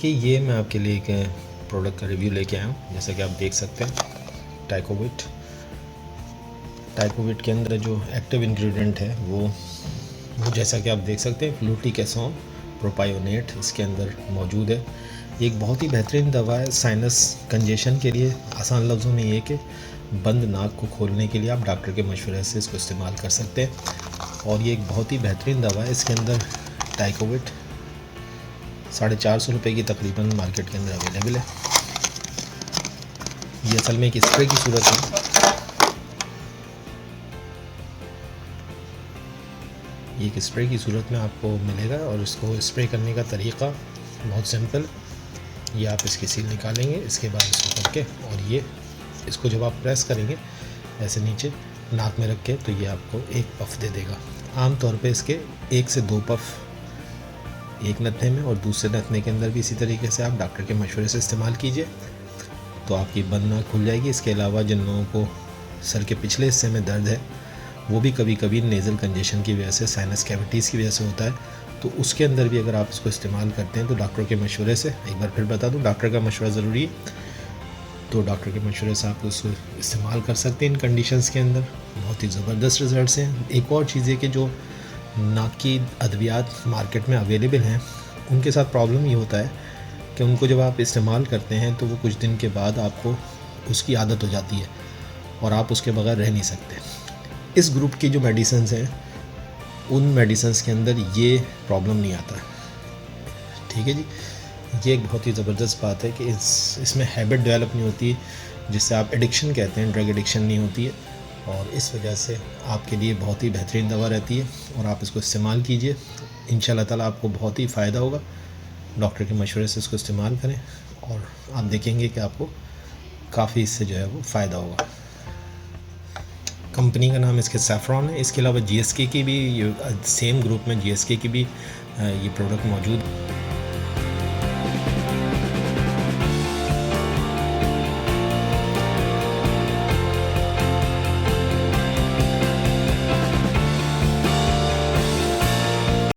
देखिए ये मैं आपके लिए एक प्रोडक्ट का रिव्यू लेके आया हूँ। जैसा कि आप देख सकते हैं टाइकोविट के अंदर जो एक्टिव इंग्रेडिएंट है वो जैसा कि आप देख सकते हैं फ्लूटिकेसोन प्रोपायोनेट इसके अंदर मौजूद है। ये एक बहुत ही बेहतरीन दवा है साइनस कंजेशन के लिए। आसान लफ्ज़ों में ये कि बंद नाक को खोलने के लिए आप डॉक्टर के मशवरे से इसको इस्तेमाल कर सकते हैं और ये एक बहुत ही बेहतरीन दवा है। इसके अंदर टाइकोविट 450 रुपये की तकरीबन मार्केट के अंदर अवेलेबल है। ये असल में एक स्प्रे की सूरत है। ये एक स्प्रे की सूरत में आपको मिलेगा और इसको स्प्रे करने का तरीक़ा बहुत सिंपल। ये आप इसकी सील निकालेंगे, इसके बाद इसको करके और ये इसको जब आप प्रेस करेंगे ऐसे नीचे नाक में रख के तो ये आपको एक पफ दे देगा। आम तौर पे इसके 1 से 2 पफ एक नथने में और दूसरे नथने के अंदर भी इसी तरीके से आप डॉक्टर के मशवरे से इस्तेमाल कीजिए तो आपकी बंद नाक खुल जाएगी। इसके अलावा जिन लोगों को सर के पिछले हिस्से में दर्द है वो भी कभी कभी नेज़ल कंजेशन की वजह से साइनस कैविटीज़ की वजह से होता है, तो उसके अंदर भी अगर आप इसको इस्तेमाल करते हैं तो डॉक्टर के मशवरे से, एक बार फिर बता दूं डॉक्टर का मशवरा ज़रूरी है, तो डॉक्टर के मशवरे से आप उसको इस्तेमाल कर सकते हैं। इन कंडीशंस के अंदर बहुत ही ज़बरदस्त रिज़ल्ट्स हैं। एक और चीज़ है कि जो नाक की अद्वियात मार्केट में अवेलेबल हैं उनके साथ प्रॉब्लम ये होता है कि उनको जब आप इस्तेमाल करते हैं तो वो कुछ दिन के बाद आपको उसकी आदत हो जाती है और आप उसके बगैर रह नहीं सकते। इस ग्रुप की जो मेडिसिन्स हैं उन मेडिसिन्स के अंदर ये प्रॉब्लम नहीं आता है। ठीक है जी, ये एक बहुत ही ज़बरदस्त बात है कि इसमें हैबिट डेवलप नहीं होती जिससे आप एडिक्शन कहते हैं, ड्रग एडिक्शन नहीं होती है और इस वजह से आपके लिए बहुत ही बेहतरीन दवा रहती है और आप इसको इस्तेमाल कीजिए। इंशाल्लाह ताला आपको बहुत ही फ़ायदा होगा। डॉक्टर के मशवरे से इसको इस्तेमाल करें और आप देखेंगे कि आपको काफ़ी इससे जो है वो फ़ायदा होगा। कंपनी का नाम इसके सैफ्रॉन है। इसके अलावा GSK की भी सेम ग्रुप में GSK की भी ये प्रोडक्ट मौजूद है।